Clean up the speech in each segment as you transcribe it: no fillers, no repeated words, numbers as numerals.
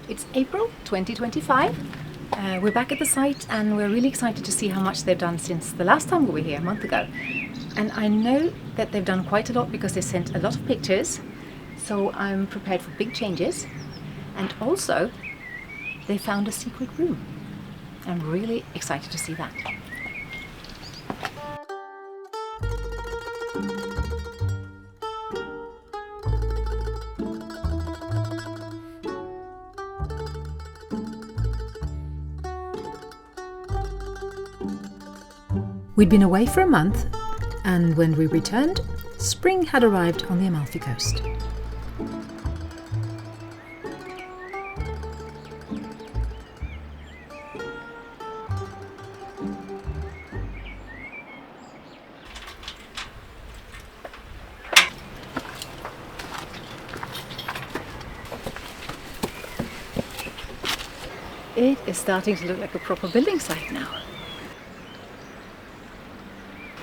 It's April 2025. We're back at the site and we're really excited to see how much they've done since the last time we were here a month ago. And I know that they've done quite a lot because they sent a lot of pictures, so I'm prepared for big changes. And also, they found a secret room. I'm really excited to see that. We'd been away for a month, and when we returned, spring had arrived on the Amalfi Coast. It is starting to look like a proper building site now.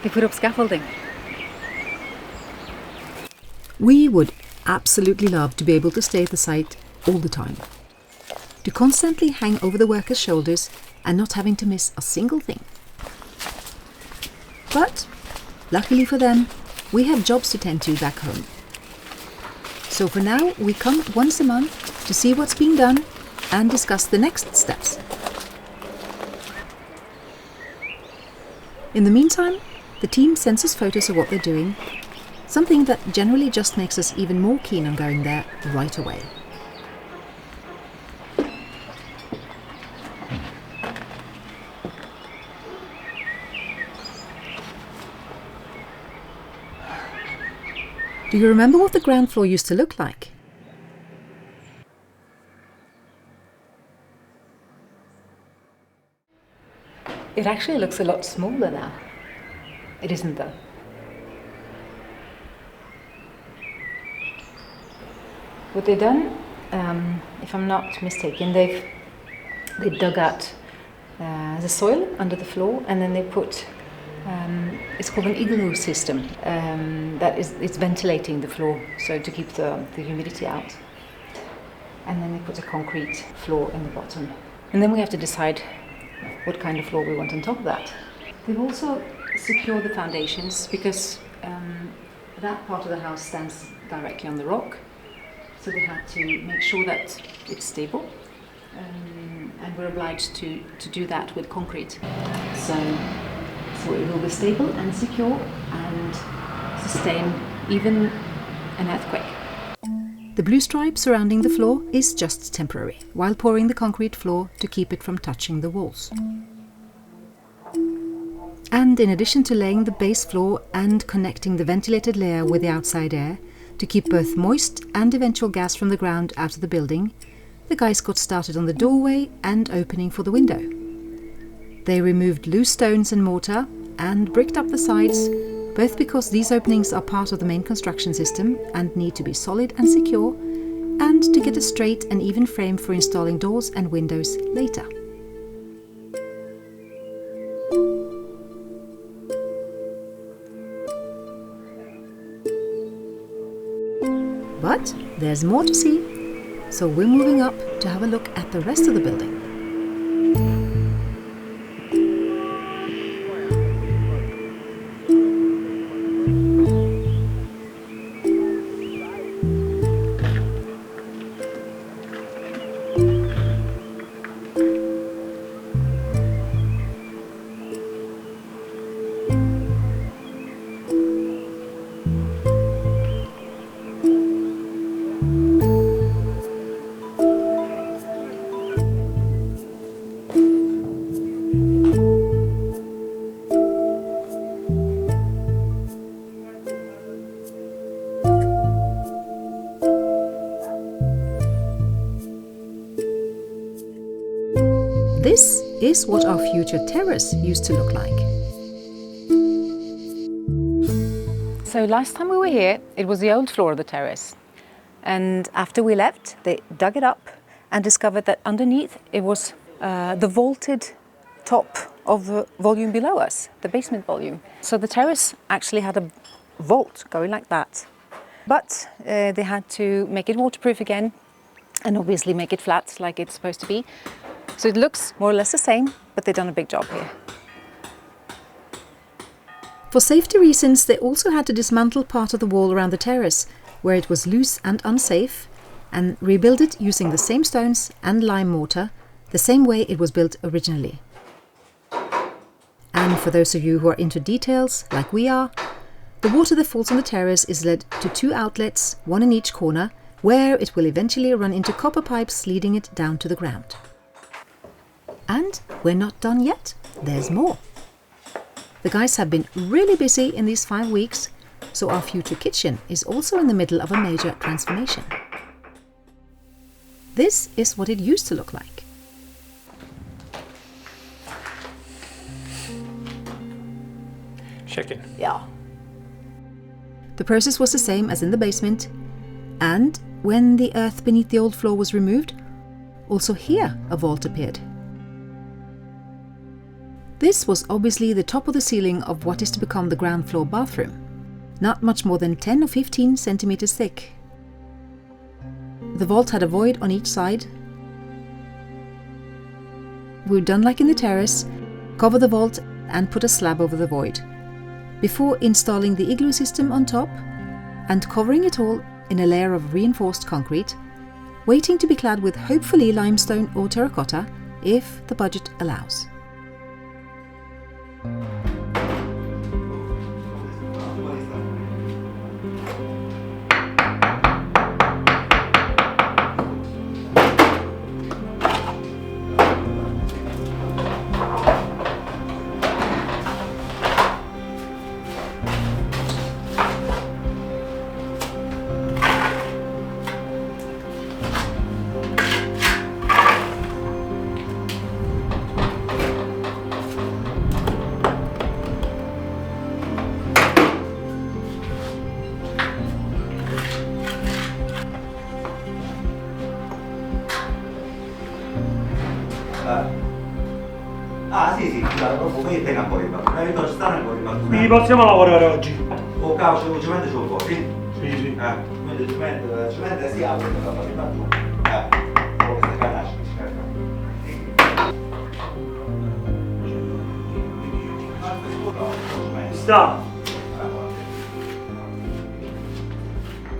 They put up scaffolding. We would absolutely love to be able to stay at the site all the time. To constantly hang over the workers' shoulders and not having to miss a single thing. But, luckily for them, we have jobs to tend to back home. So for now, we come once a month to see what's being done and discuss the next steps. In the meantime, the team sends us photos of what they're doing, something that generally just makes us even more keen on going there right away. Do you remember what the ground floor used to look like? It actually looks a lot smaller now. It isn't though. What they've done, if I'm not mistaken, they dug out the soil under the floor, and then they put it's called an igloo system. It's ventilating the floor, so to keep the humidity out. And then they put a concrete floor in the bottom, and then we have to decide what kind of floor we want on top of that. They've also secured the foundations because that part of the house stands directly on the rock, so we had to make sure that it's stable, and we're obliged to do that with concrete. So it will be stable and secure and sustain even an earthquake. The blue stripe surrounding the floor is just temporary, while pouring the concrete floor to keep it from touching the walls. And in addition to laying the base floor and connecting the ventilated layer with the outside air to keep both moist and eventual gas from the ground out of the building, the guys got started on the doorway and opening for the window. They removed loose stones and mortar and bricked up the sides, both because these openings are part of the main construction system and need to be solid and secure, and to get a straight and even frame for installing doors and windows later. But there's more to see, so we're moving up to have a look at the rest of the building. This is what our future terrace used to look like. So last time we were here, it was the old floor of the terrace. And after we left, they dug it up and discovered that underneath it was the vaulted top of the volume below us, the basement volume. So the terrace actually had a vault going like that. But they had to make it waterproof again and obviously make it flat like it's supposed to be. So it looks more or less the same, but they've done a big job here. For safety reasons, they also had to dismantle part of the wall around the terrace, where it was loose and unsafe, and rebuild it using the same stones and lime mortar, the same way it was built originally. And for those of you who are into details, like we are, the water that falls on the terrace is led to 2 outlets, one in each corner, where it will eventually run into copper pipes leading it down to the ground. And we're not done yet, there's more. The guys have been really busy in these 5 weeks, so our future kitchen is also in the middle of a major transformation. This is what it used to look like. Chicken. Yeah. The process was the same as in the basement, and when the earth beneath the old floor was removed, also here a vault appeared. This was obviously the top of the ceiling of what is to become the ground floor bathroom, not much more than 10 or 15 centimeters thick. The vault had a void on each side. We've done like in the terrace, cover the vault and put a slab over the void, before installing the igloo system on top and covering it all in a layer of reinforced concrete, waiting to be clad with hopefully limestone or terracotta if the budget allows. Ah sì, poi tenga fuori, ci stanno ancora. Quindi possiamo lavorare oggi? O cavolo, il cemento c'è un po', sì? Sì. Quindi il cemento si apre per la fare giù. Come queste canasce, Sta.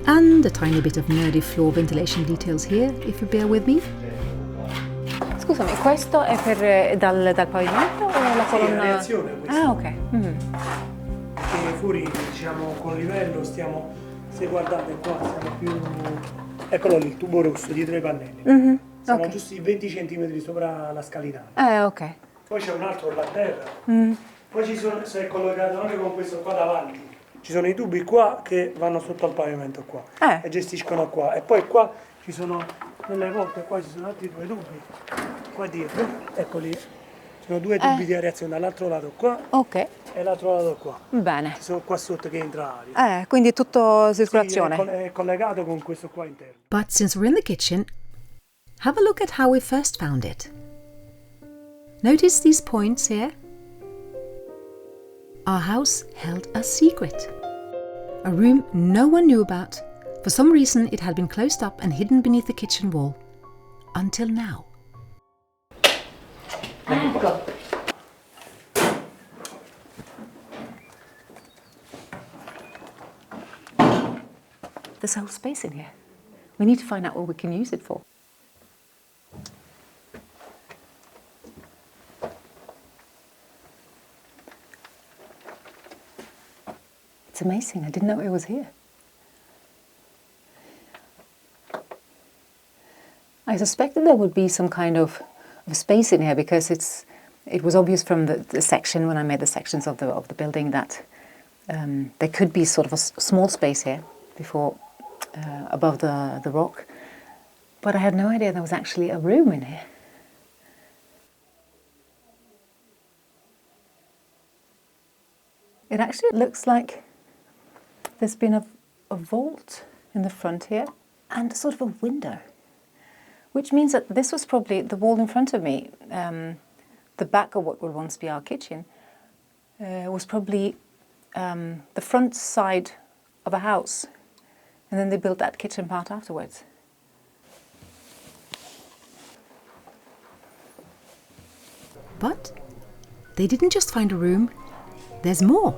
And a tiny bit of nerdy floor ventilation details here, if you bear with me. Scusami, questo è per dal pavimento o la colonna? Sì, è reazione questa. Ah, ok. Mm-hmm. E fuori, diciamo, col livello stiamo, se guardate qua, siamo più... Eccolo lì, il tubo rosso dietro i pannelli. Mm-hmm. Siamo Ok. giusti 20 cm sopra la scalinata. Ok. Poi c'è un altro là a terra. Mm. Poi ci sono, se è collegato anche con questo qua davanti. Ci sono i tubi qua che vanno sotto al pavimento qua e gestiscono qua. E poi qua ci sono, nelle volte qua ci sono altri 2 tubi. Qua dietro, eccoli. Ci sono 2 tubi di areazione dall'altro lato qua Ok, e l'altro lato qua. bene. Ci sono qua sotto che entra aria. Quindi è tutto Sì, circolazione. è collegato con questo qua interno. But since we're in the kitchen, have a look at how we first found it. Notice these points here? Our house held a secret. A room no one knew about. For some reason it had been closed up and hidden beneath the kitchen wall. Until now. Ecco. There's a whole space in here. We need to find out what we can use it for. It's amazing. I didn't know it was here. I suspected there would be some kind of space in here because it was obvious from the section when I made the sections of the building that there could be sort of a small space here before above the rock, but I had no idea there was actually a room in here. It actually looks like there's been a vault in the front here and sort of a window, which means that this was probably the wall in front of me, the back of what would once be our kitchen, was probably the front side of a house, and then they built that kitchen part afterwards. But they didn't just find a room, there's more.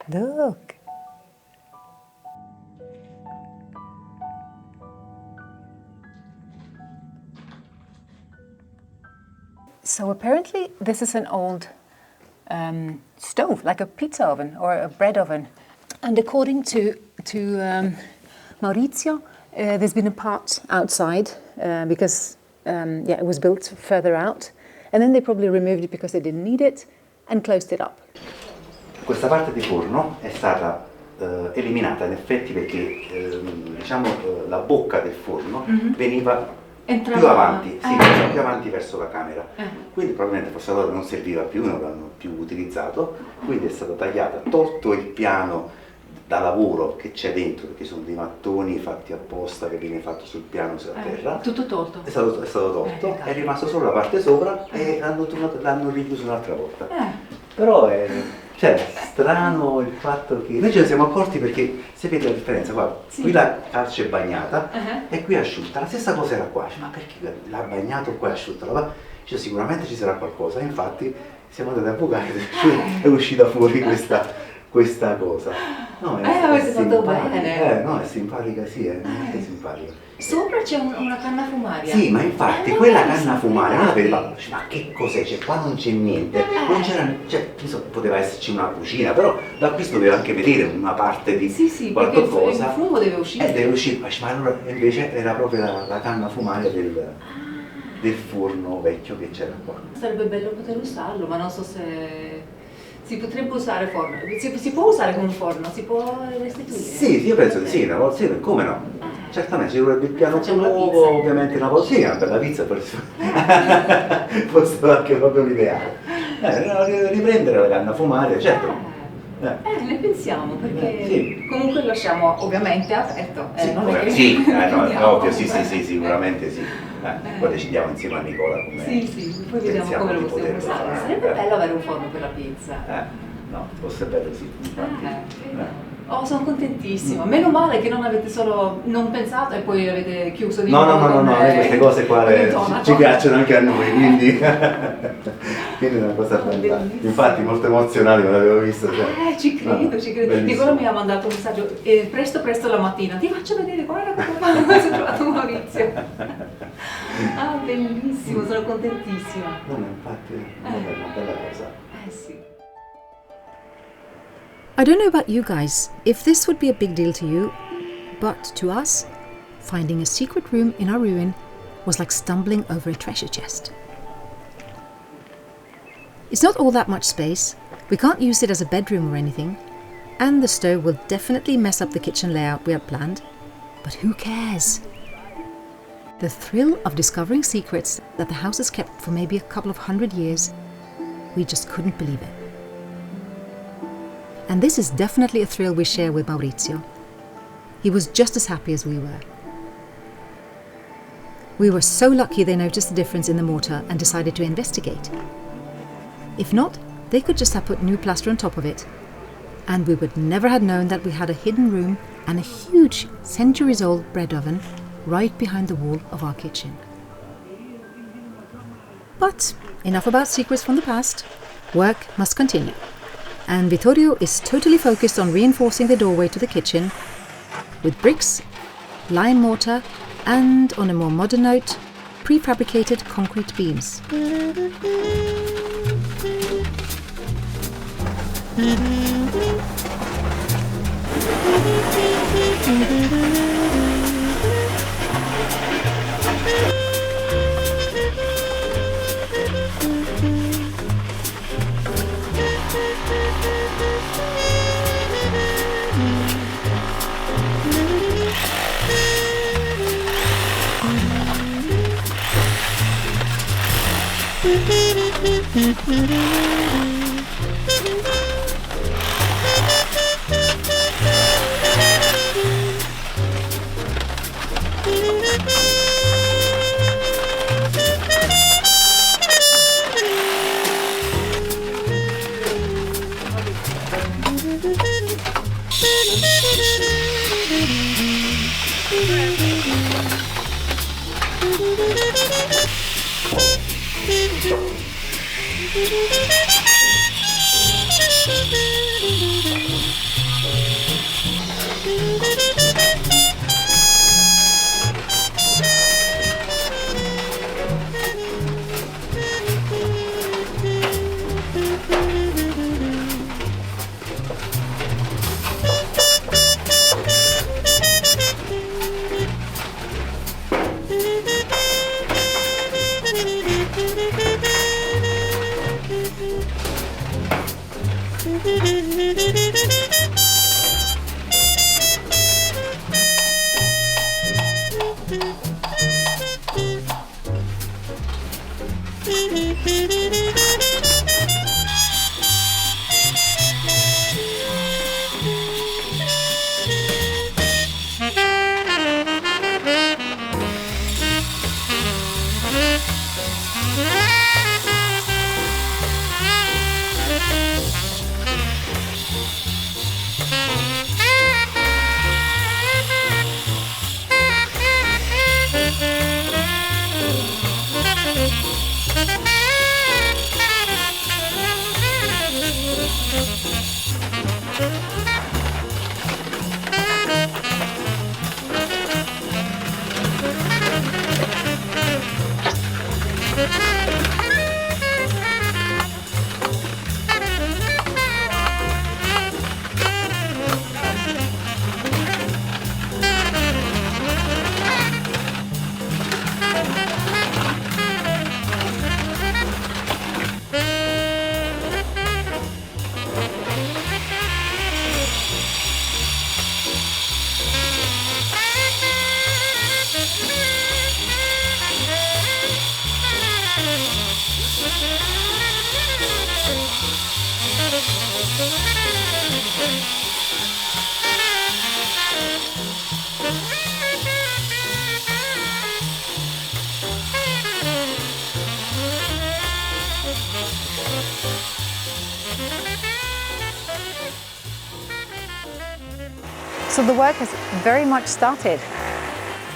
Look. So apparently this is an old stove, like a pizza oven or a bread oven. And according to Maurizio, there's been a part outside because it was built further out. And then they probably removed it because they didn't need it and closed it up. Questa parte di forno è stata eliminata in effetti perché la bocca del forno veniva più avanti, più avanti verso la camera. Quindi probabilmente forse allora non serviva più, non l'hanno più utilizzato, quindi è stata tagliata, tolto il piano da lavoro che c'è dentro, perché sono dei mattoni fatti apposta che viene fatto sul piano a terra. Tutto tolto? È stato tolto, è rimasto solo la parte sopra e l'hanno richiuso un'altra volta. Però è strano il fatto che noi ce ne siamo accorti perché se vede la differenza, guarda, qui la calce è bagnata e qui è asciutta, la stessa cosa era qua, ma perché l'ha bagnato qua è asciutta? Sicuramente ci sarà qualcosa, infatti siamo andati a bucare e è uscita fuori questa cosa. No, avete fatto bene. No, è simpatica, sì, è veramente simpatica. Sopra c'è una canna fumaria. Sì, ma infatti quella canna fumaria, non la vedevamo, ma che cos'è? Qua non c'è niente, non c'era, poteva esserci una cucina, però da qui si doveva anche vedere una parte di qualcosa. Il fumo deve uscire. Deve uscire, ma allora invece era proprio la canna fumaria del forno vecchio che c'era qua. Sarebbe bello poter usarlo, ma non so se si potrebbe usare forno. Si può usare come forno, si può restituire? Sì, io penso di sì, una volta, come no? Certamente ci dovrebbe il piano più nuovo, ovviamente una volta, sì, per la pizza forse anche proprio l'ideale. Riprendere la canna fumaria, certo. Ne pensiamo, perché comunque lasciamo ovviamente aperto. Ovvio, sì, sicuramente sì. Poi decidiamo insieme a Nicola come poi vediamo come lo possiamo usare. Sarebbe bello avere un forno per la pizza. No, fosse bello sì, infatti. Sono contentissima. Meno male che non avete solo non pensato e poi avete chiuso di nuovo. No, queste cose qua ci piacciono anche a noi, quindi è una cosa bella. Infatti molto emozionale, non l'avevo visto. Ci credo. Nicola mi ha mandato un messaggio presto la mattina. Ti faccio vedere, guarda come ho trovato Maurizio. Bellissimo, sono contentissima. Infatti è una bella cosa. Sì. I don't know about you guys, if this would be a big deal to you, but to us, finding a secret room in our ruin was like stumbling over a treasure chest. It's not all that much space, we can't use it as a bedroom or anything, and the stove will definitely mess up the kitchen layout we had planned, but who cares? The thrill of discovering secrets that the house has kept for maybe a couple of 100 years, we just couldn't believe it. And this is definitely a thrill we share with Maurizio. He was just as happy as we were. We were so lucky they noticed the difference in the mortar and decided to investigate. If not, they could just have put new plaster on top of it, and we would never have known that we had a hidden room and a huge centuries-old bread oven right behind the wall of our kitchen. But enough about secrets from the past. Work must continue. And Vittorio is totally focused on reinforcing the doorway to the kitchen with bricks, lime mortar, and, on a more modern note, prefabricated concrete beams. So the work has very much started.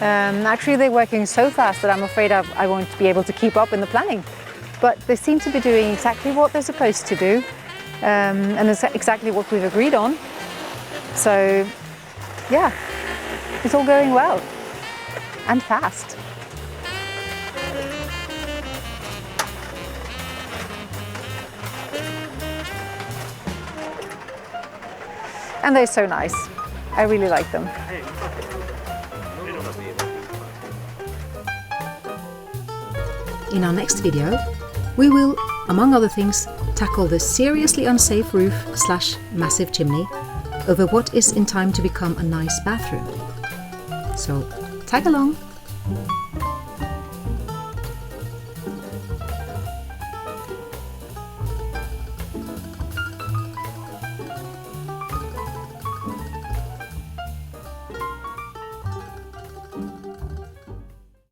Actually, they're working so fast that I'm afraid I won't be able to keep up in the planning. But they seem to be doing exactly what they're supposed to do, and it's exactly what we've agreed on. So, yeah, it's all going well and fast. And they're so nice. I really like them. In our next video, we will, among other things, tackle the seriously unsafe roof / massive chimney over what is in time to become a nice bathroom. So, tag along!